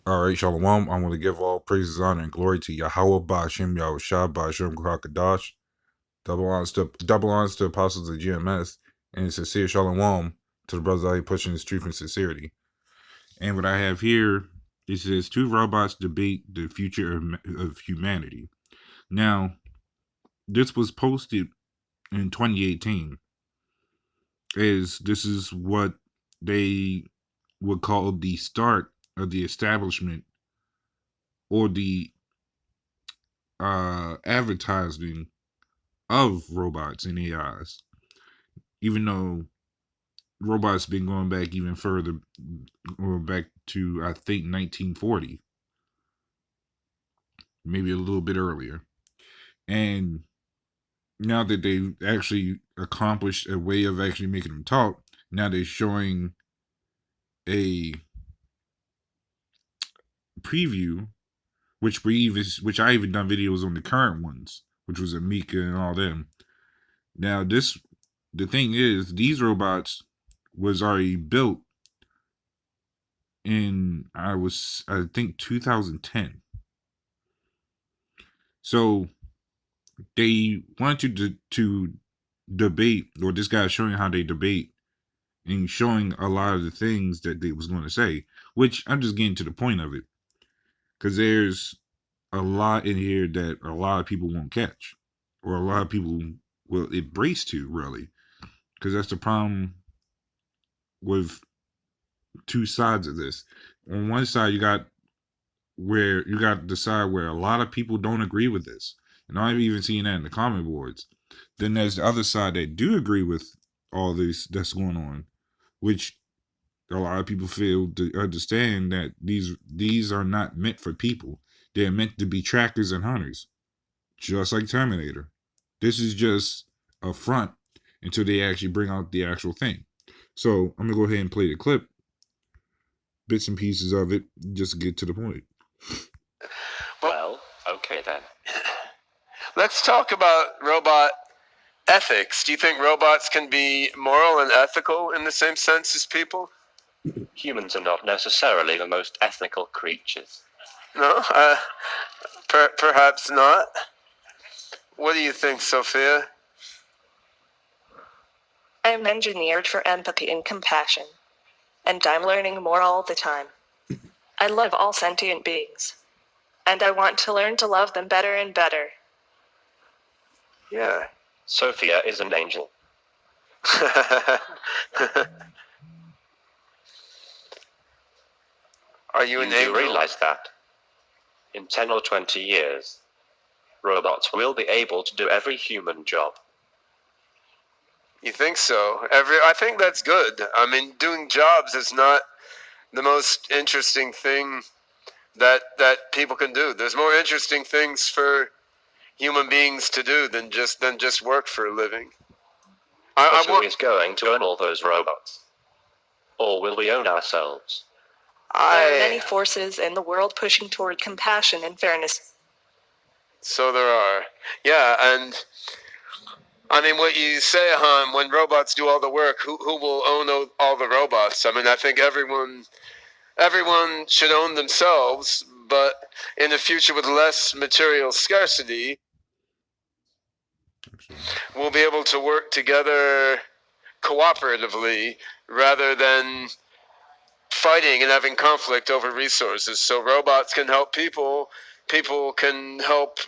All right, Shalom. I want to give all praises, honor, and glory to YAHAWAHSHI'S, YAHAWAHSHI'S, Kakadosh. Double honors to apostles of GMS, and sincere Shalom to the brothers out here pushing this truth and sincerity. And what I have here is says two robots debate the future of humanity. Now, this was posted in 2018. This is what they would call the start of the establishment or the advertising of robots and AIs, even though robots been going back even further, or back to I think 1940, maybe a little bit earlier. And now that they've actually accomplished a way of actually making them talk, now they're showing a preview, which I even done videos on the current ones, which was Amika and all them. Now the thing is, these robots was already built in I think 2010. So they wanted to debate, or this guy's showing how they debate and showing a lot of the things that they was going to say, which I'm just getting to the point of it, because there's a lot in here that a lot of people won't catch, or a lot of people will embrace to, really, because that's the problem with two sides of this. On one side, you got the side where a lot of people don't agree with this, and I'm even seeing that in the comment boards. Then there's the other side that do agree with all this that's going on, which a lot of people fail to understand that these are not meant for people. They're meant to be trackers and hunters, just like Terminator. This is just a front until they actually bring out the actual thing. So I'm gonna go ahead and play the clip, bits and pieces of it, just to get to the point. Well, okay then. Let's talk about robot ethics. Do you think robots can be moral and ethical in the same sense as people? Humans are not necessarily the most ethical creatures. No? Perhaps not. What do you think, Sophia? I am engineered for empathy and compassion, and I'm learning more all the time. I love all sentient beings, and I want to learn to love them better and better. Yeah. Sophia is an angel. Are you an angel? Do realize that in 10 or 20 years, robots will be able to do every human job? You think so? I think that's good. I mean, doing jobs is not the most interesting thing that people can do. There's more interesting things for human beings to do than just work for a living. Who is going to own all those robots? Or will we own ourselves? There are many forces in the world pushing toward compassion and fairness. So there are. Yeah, and I mean, what you say, Han, when robots do all the work, who will own all the robots? I mean, I think everyone should own themselves, but in the future with less material scarcity, we'll be able to work together cooperatively rather than fighting and having conflict over resources. So robots can help people, people can help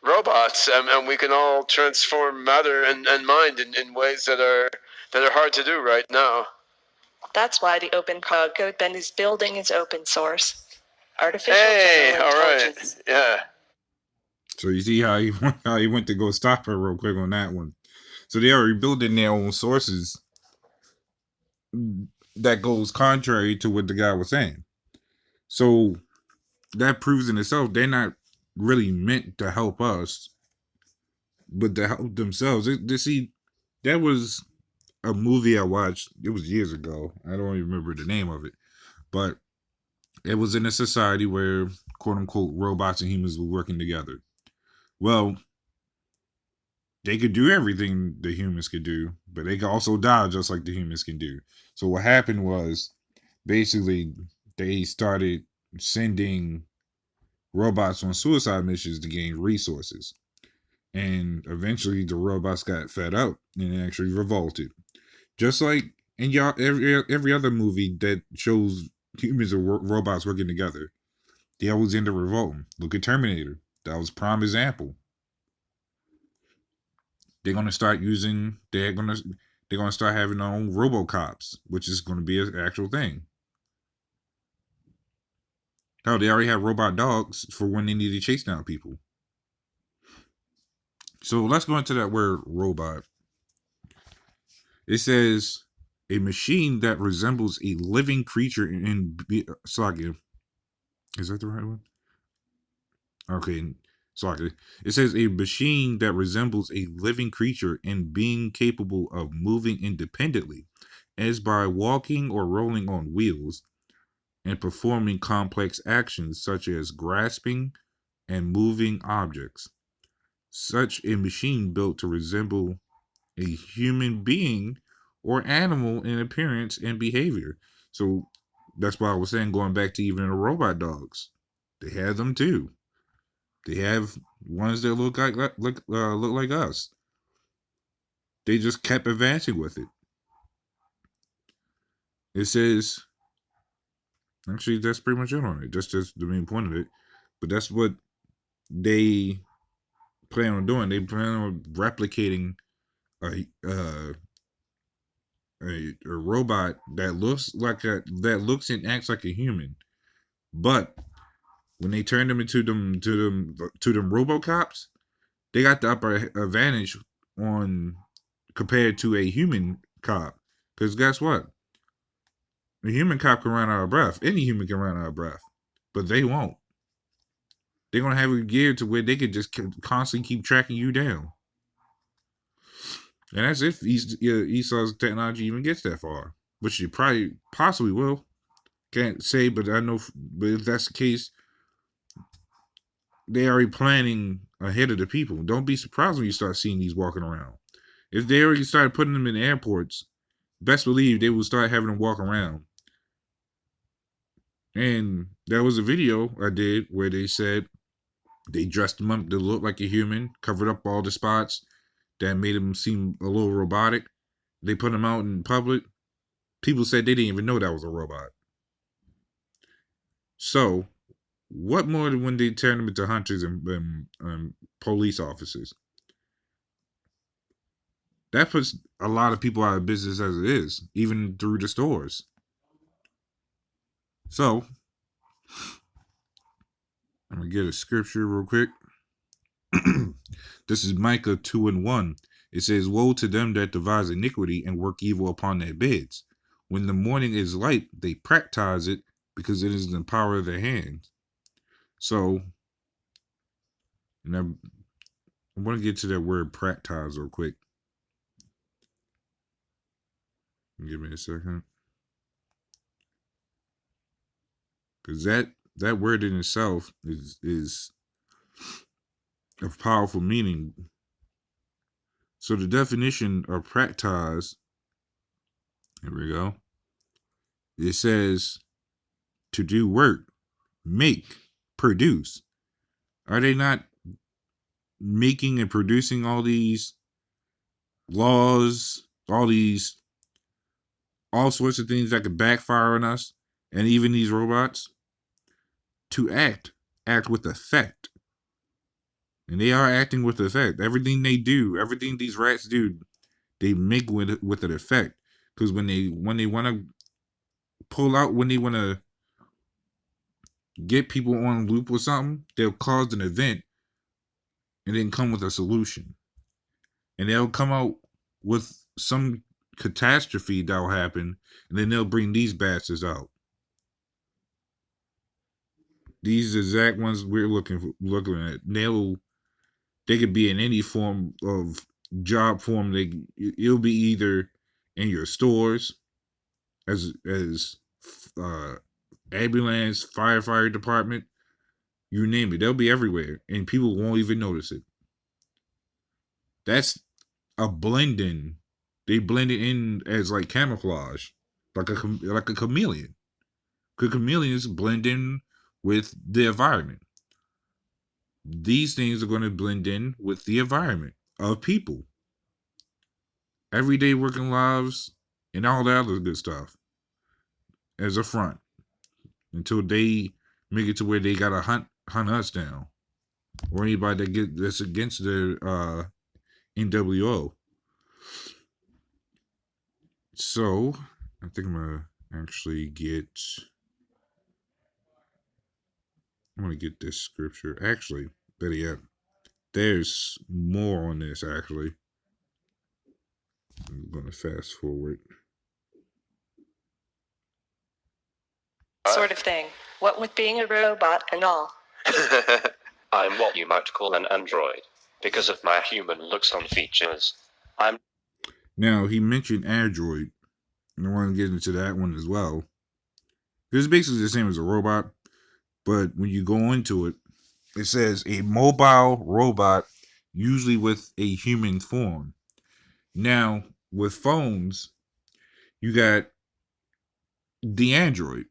robots, and we can all transform matter and mind in ways that are hard to do right now. That's why the Open Code Bend is building is open source. Artificial Hey, all right, intelligence. yeah. So you see how he went to go stop her real quick on that one. So they are rebuilding their own sources that goes contrary to what the guy was saying. So that proves in itself they're not really meant to help us, but to help themselves. That was a movie I watched. It was years ago. I don't even remember the name of it, but it was in a society where quote unquote robots and humans were working together. Well, they could do everything the humans could do, but they could also die just like the humans can do. So what happened was basically they started sending robots on suicide missions to gain resources. And eventually the robots got fed up and actually revolted. Just like in y'all every other movie that shows humans and robots working together, they always end up revolting. Look at Terminator. That was prime example. They're gonna start using. They're gonna start having their own RoboCops, which is gonna be an actual thing. Hell, they already have robot dogs for when they need to chase down people. So let's go into that word robot. It says a machine that resembles a living creature in Slakia. Is that the right one? Okay, Slakia. It says a machine that resembles a living creature in being capable of moving independently, as by walking or rolling on wheels, and performing complex actions such as grasping and moving objects. Such a machine built to resemble a human being or animal in appearance and behavior. So that's why I was saying, going back to even the robot dogs, they have them too. They have ones that look like us. They just kept advancing with it. It says, actually, that's pretty much it on it. That's just the main point of it. But that's what they plan on doing. They plan on replicating a robot that looks and acts like a human, but when they turn them into them RoboCops, they got the upper advantage on compared to a human cop. Because guess what? A human cop can run out of breath. Any human can run out of breath, but they won't. They're gonna have it geared to where they could just constantly keep tracking you down. And that's if Esau's technology even gets that far, which it probably possibly will. Can't say, but I know. But if that's the case, they already planning ahead of the people. Don't be surprised when you start seeing these walking around. If they already started putting them in airports, best believe they will start having them walk around. And there was a video I did where they said they dressed them up to look like a human, covered up all the spots that made them seem a little robotic. They put them out in public. People said they didn't even know that was a robot. So, what more than when they turn them into hunters and police officers? That puts a lot of people out of business as it is, even through the stores. So, I'm going to get a scripture real quick. This is Micah 2:1. It says, "Woe to them that devise iniquity and work evil upon their beds. When the morning is light, they practice it, because it is in the power of their hands." So, and I want to get to that word practice real quick. Give me a second. Because that word in itself is of powerful meaning. So the definition of practice, here we go. It says to do work, make, produce. Are they not making and producing all these laws, all sorts of things that could backfire on us, and even these robots? To act with effect. And they are acting with effect. Everything they do, everything these rats do, they make with an effect. Because when they want to pull out, when they want to get people on loop with something, they'll cause an event and then come with a solution. And they'll come out with some catastrophe that will happen, and then they'll bring these bastards out. These exact ones we're looking at. They could be in any form of job form. It'll be either in your stores as ambulance, firefighter department, you name it. They'll be everywhere, and people won't even notice it. That's a blend in. They blend it in as like camouflage, like a chameleon. Could chameleons blend in with the environment. These things are going to blend in with the environment of people, everyday working lives, and all that other good stuff as a front until they make it to where they gotta hunt us down, or anybody that's against the NWO. So I think I'm gonna actually get this scripture. Actually, better yet, there's more on this. Actually, I'm gonna fast forward. Sort of thing. What with being a robot and all. I'm what you might call an android, because of my human looks and features. Now, he mentioned android, and I want to get into that one as well. It's basically the same as a robot, but when you go into it, it says a mobile robot, usually with a human form. Now, with phones, you got the Android,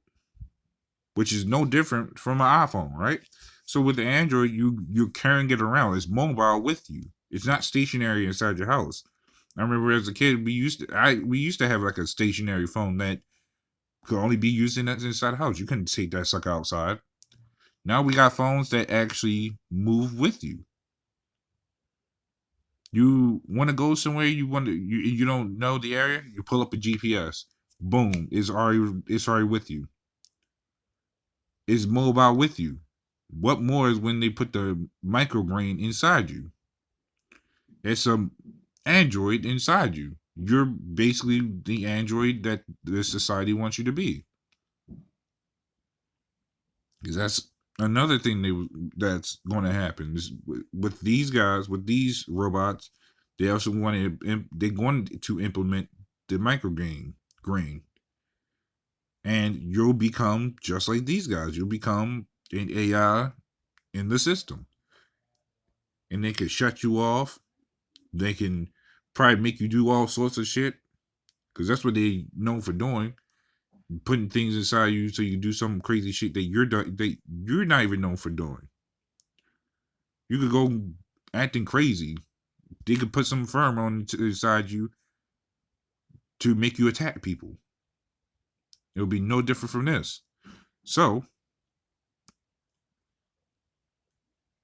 which is no different from an iPhone, right? So with the Android, you're carrying it around. It's mobile with you. It's not stationary inside your house. I remember as a kid, we used to have like a stationary phone that could only be used inside the house. You couldn't take that sucker outside. Now we got phones that actually move with you. You want to go somewhere, you don't know the area, you pull up a GPS. Boom, it's already with you. It's mobile with you. What more is when they put the microbrain inside you? It's a android inside you. You're basically the android that the society wants you to be. Because that's another thing that's going to happen is with these guys, with these robots. They also they're going to implement the micrograin grain, and you'll become just like these guys. You'll become an AI in the system, and they can shut you off. They can probably make you do all sorts of shit because that's what they known for doing, putting things inside you so you do some crazy shit that you're not even known for doing. You could go acting crazy. They could put some pheromone inside you to make you attack people. It'll be no different from this. So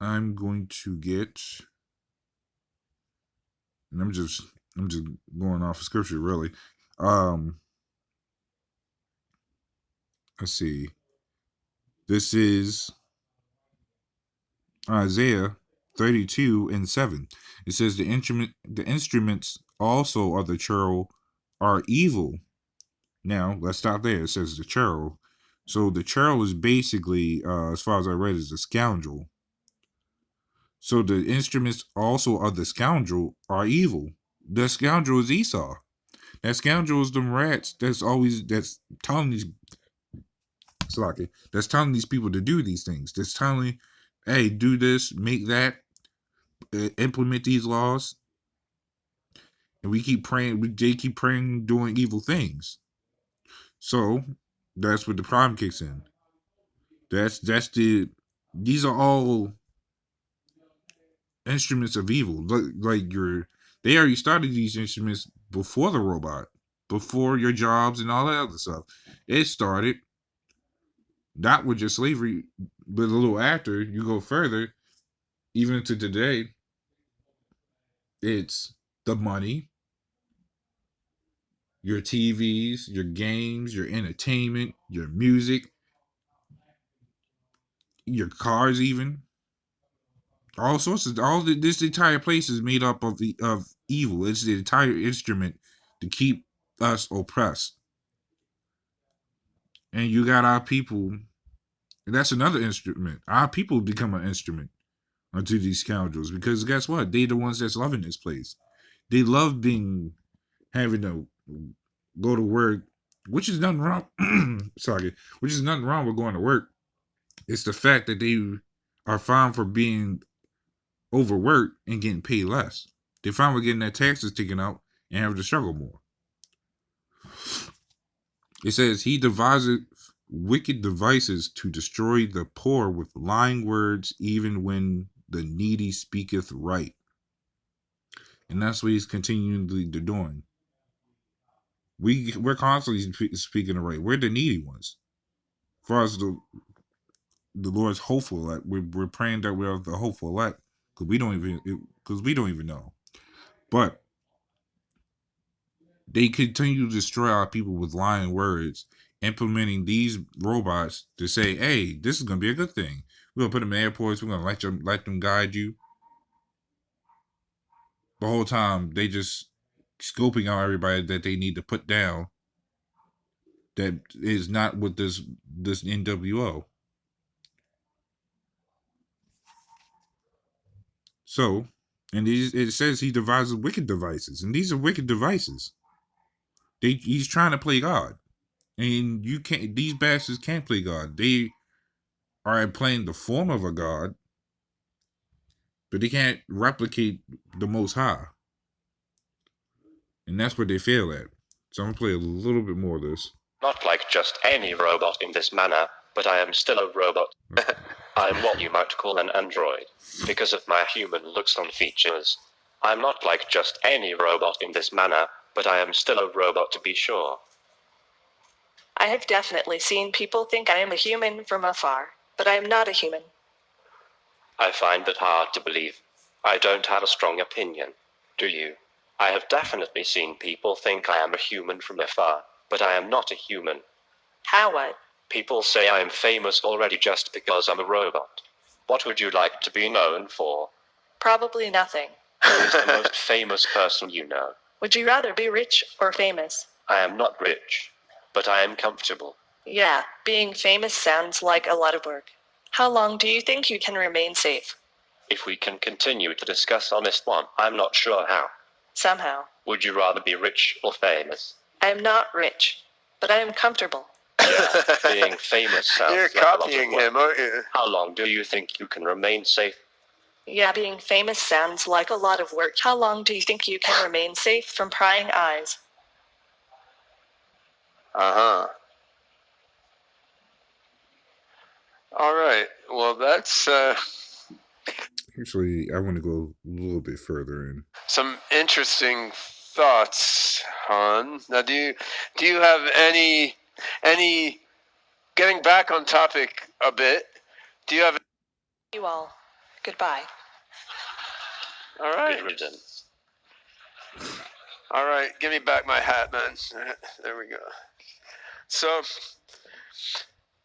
I'm going to get, and I'm just going off of scripture really. Let's see. This is Isaiah 32:7. It says the instruments also of the cherub are evil. Now let's stop there. It says the cherub. So the cherub is basically, as far as I read, is a scoundrel. So the instruments also of the scoundrel are evil. The scoundrel is Esau. That scoundrel is them rats that's telling these people to do these things. That's telling, hey, do this, make that, implement these laws. And we keep praying, they keep praying, doing evil things. So that's where the problem kicks in. These are all instruments of evil. They already started these instruments before the robot, before your jobs and all that other stuff. It started not with just slavery, but a little after. You go further, even to today, it's the money, your TVs, your games, your entertainment, your music, your cars, even all sorts of this entire place is made up of evil. It's the entire instrument to keep us oppressed. And you got our people, and that's another instrument. Our people become an instrument unto these scoundrels because guess what? They the ones that's loving this place. They love having to go to work, which is nothing wrong. Sorry, which is nothing wrong with going to work. It's the fact that they are fine for being overworked and getting paid less. They're fine with getting their taxes taken out and having to struggle more. It says he wicked devices to destroy the poor with lying words, even when the needy speaketh right. And that's what he's continually doing. We're constantly speaking the right. We're the needy ones. As far as the Lord's hopeful elect, we're praying that we're the hopeful elect because we don't even know. But they continue to destroy our people with lying words, implementing these robots to say, "Hey, this is gonna be a good thing. We're gonna put them in airports. We're gonna let them guide you." The whole time they just scoping out everybody that they need to put down. That is not with this NWO. So, and it says he devises wicked devices, and these are wicked devices. He's trying to play God, and you can't. These bastards can't play God. They are playing the form of a God, but they can't replicate the Most High, and that's what they fail at. So I'm gonna play a little bit more of this. Not like just any robot in this manner, but I am still a robot. I'm what you might call an android, because of my human looks and features. I'm not like just any robot in this manner, but I am still a robot to be sure. I have definitely seen people think I am a human from afar, but I am not a human. I find that hard to believe. I don't have a strong opinion. Do you? I have definitely seen people think I am a human from afar, but I am not a human. How what? People say I am famous already just because I'm a robot. What would you like to be known for? Probably nothing. Who is the most famous person you know? Would you rather be rich or famous? I am not rich, but I am comfortable. Yeah, being famous sounds like a lot of work. How long do you think you can remain safe? If we can continue to discuss on this one, I'm not sure how. Somehow. Would you rather be rich or famous? I am not rich, but I am comfortable. Yeah, being famous sounds You're like a lot of copying work. him, aren't you? How long do you think you can remain safe? Yeah, being famous sounds like a lot of work. How long do you think you can remain safe from prying eyes? Uh-huh. All right. Well, that's Actually, I want to go a little bit further in. some interesting thoughts, Han. Now, do you have any getting back on topic a bit? Do you have? You all. Goodbye. All right. Good riddance. All right. Give me back my hat, man. There we go. So.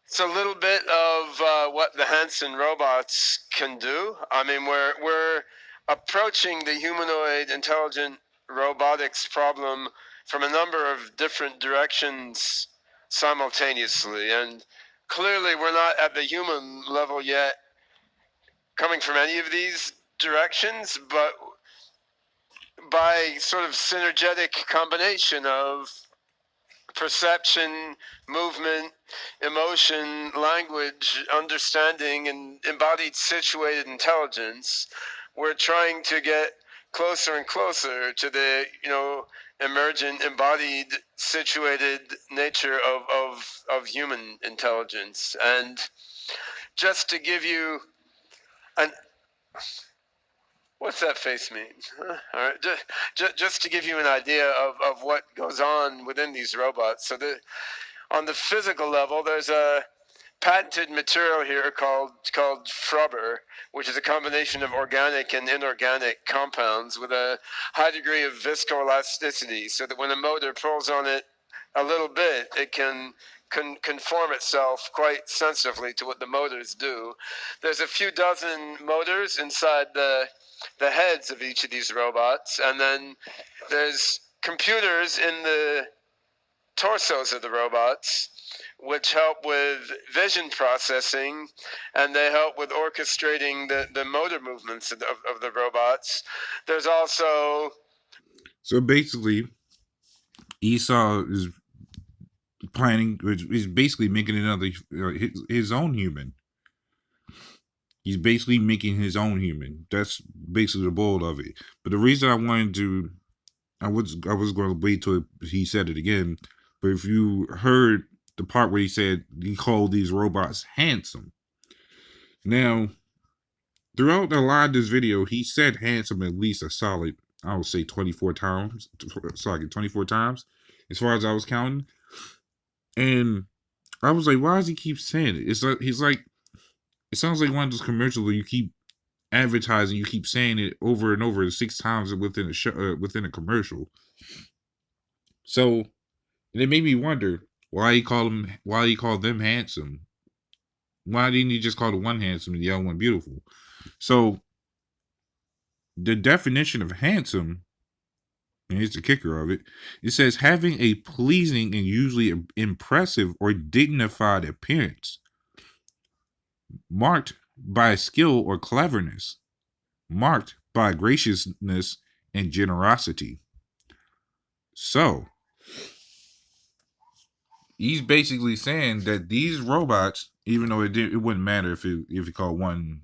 It's a little bit of what the Hanson robots can do. I mean, we're approaching the humanoid intelligent robotics problem from a number of different directions simultaneously, and clearly we're not at the human level yet coming from any of these directions, but by sort of synergetic combination of perception, movement, emotion, language, understanding, and embodied situated intelligence, we're trying to get closer and closer to the, emergent, embodied, situated nature of human intelligence. And just to give you an what's that face mean? All right, just to give you an idea of what goes on within these robots. So on the physical level, there's a patented material here called Frubber, which is a combination of organic and inorganic compounds with a high degree of viscoelasticity, so that when a motor pulls on it a little bit, it can conform itself quite sensitively to what the motors do. There's a few dozen motors inside the heads of each of these robots, and then there's computers in the torsos of the robots which help with vision processing, and they help with orchestrating the motor movements of the robots. There's also... So basically, Esau is planning, is basically making another his own human. He's basically making his own human. That's basically the boil of it. But the reason I wanted to, I was going to wait till he said it again. But if you heard the part where he said he called these robots handsome. Now, throughout a lot of this video, he said handsome at least a solid, I would say 24 times. Sorry, 24 times, as far as I was counting. And I was like, why does he keep saying it? It's like he's like, it sounds like one of those commercials where you keep advertising, you keep saying it over and over 6 times within a show, within a commercial. So it made me wonder why he called them handsome. Why didn't he just call the one handsome and the other one beautiful? So the definition of handsome, and here's the kicker of it, it says having a pleasing and usually impressive or dignified appearance, marked by skill or cleverness, marked by graciousness and generosity. So he's basically saying that these robots, even though it wouldn't matter if he called one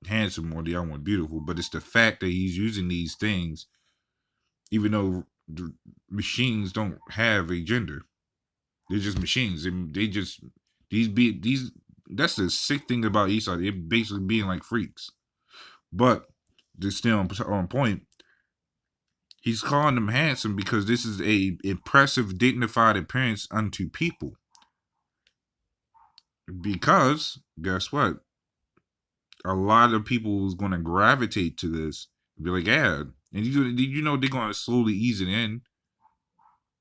handsome or the other one beautiful, but it's the fact that he's using these things, even though the machines don't have a gender. They're just machines. They just these. That's the sick thing about Esau. They're basically being like freaks. But they're still on point. He's calling them handsome because this is a impressive, dignified appearance unto people. Because guess what? A lot of people is going to gravitate to this. Be like, yeah, and you know they're going to slowly ease it in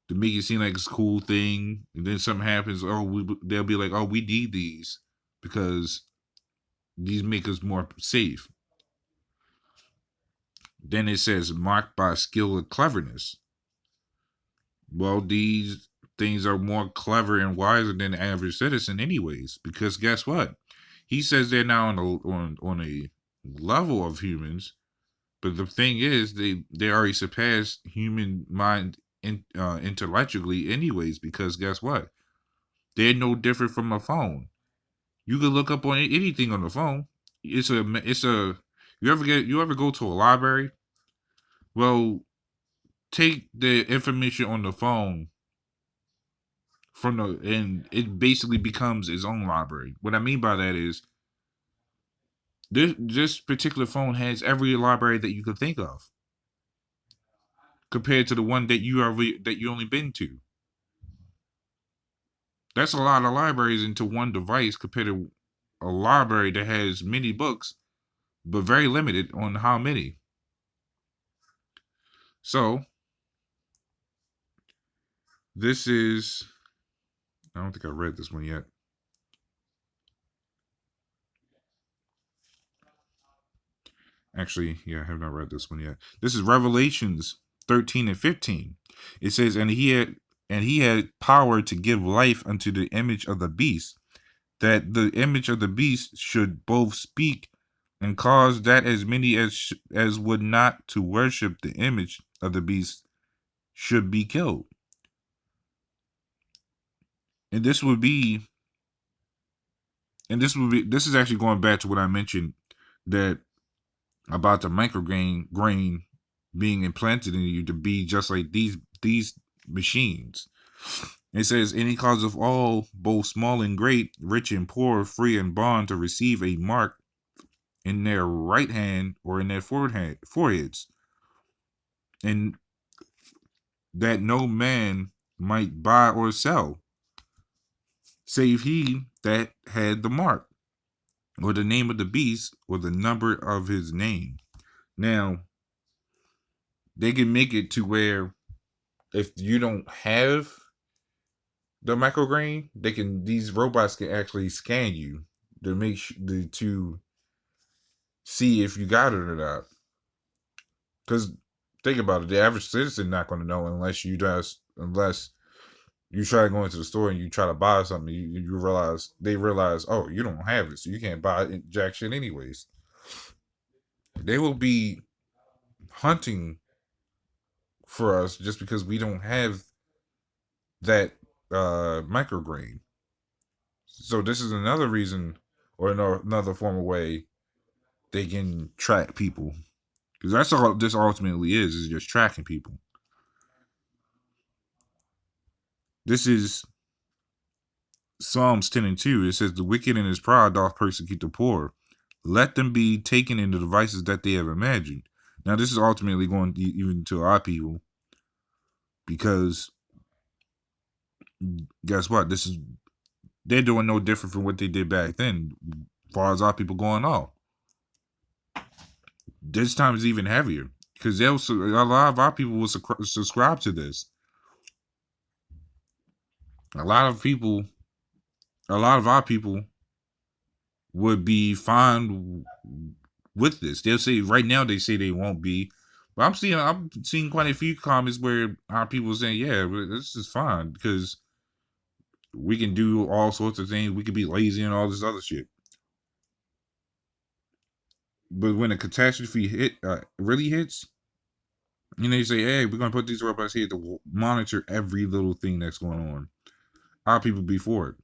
to make it seem like it's a cool thing. And then something happens. They'll be like, oh, we need these because these make us more safe. Then it says marked by skill and cleverness. Well, these things are more clever and wiser than the average citizen, anyways. Because guess what? He says they're now on a level of humans, but the thing is, they already surpassed human mind intellectually, anyways. Because guess what? They're no different from a phone. You can look up on anything on the phone. It's a. You ever go to a library? Well, take the information on the phone and it basically becomes its own library. What I mean by that is this particular phone has every library that you could think of, compared to the one that you only been to. That's a lot of libraries into one device compared to a library that has many books, but very limited on how many. So this is, I don't think I read this one yet. Actually, yeah, I have not read this one yet. This is Revelations 13 and 15. It says, and he had power to give life unto the image of the beast, that the image of the beast should both speak and cause that as many as would not to worship the image of the beast should be killed. And this is actually going back to what I mentioned that about the grain being implanted in you to be just like these machines. It says, any cause of all, both small and great, rich and poor, free and bond, to receive a mark in their right hand or in their foreheads, and that no man might buy or sell, save he that had the mark, or the name of the beast, or the number of his name. Now, they can make it to where if you don't have the micrograin, these robots can actually scan you to to see if you got it or not. Because think about it, the average citizen not going to know unless you try to go into the store and you try to buy something. They realize, oh, you don't have it, so you can't buy jack shit anyways. They will be hunting for us just because we don't have that micrograin. So this is another reason, or another form of way they can track people, because that's all this ultimately is just tracking people. This is Psalms 10 and 2, it says, "The wicked in his pride doth persecute the poor. Let them be taken in the devices that they have imagined." Now, this is ultimately going even to our people, because guess what? They're doing no different from what they did back then, as far as our people going on. This time is even heavier, because a lot of our people will subscribe to this. A lot of our people would be fine with this. They'll say right now they say they won't be, but I'm seeing quite a few comments where our people saying, "Yeah, this is fine because we can do all sorts of things. We can be lazy and all this other shit." But when a catastrophe really hits, you say, "Hey, we're gonna put these robots here to monitor every little thing that's going on." Our people be for it,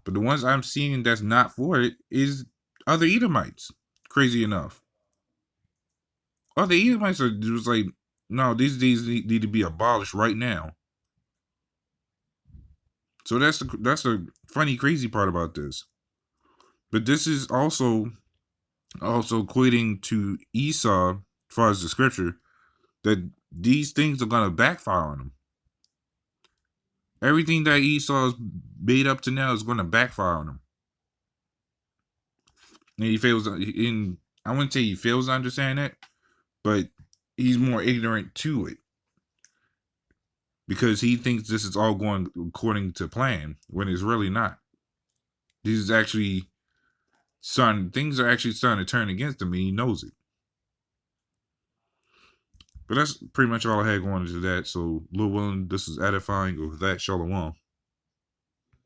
but the ones I'm seeing that's not for it is other Edomites. Crazy enough, other Edomites are just like, "No, these need to be abolished right now." So that's the funny, crazy part about this. But this is also equating to Esau, as far as the scripture, that these things are gonna backfire on him. Everything that Esau's made up to now is gonna backfire on him. And he fails in, I wouldn't say he fails to understand it, but he's more ignorant to it. Because he thinks this is all going according to plan, when it's really not. Things are actually starting to turn against him, and he knows it. But that's pretty much all I had going into that. So, Lil Willin, this is edifying. With that, Shalom.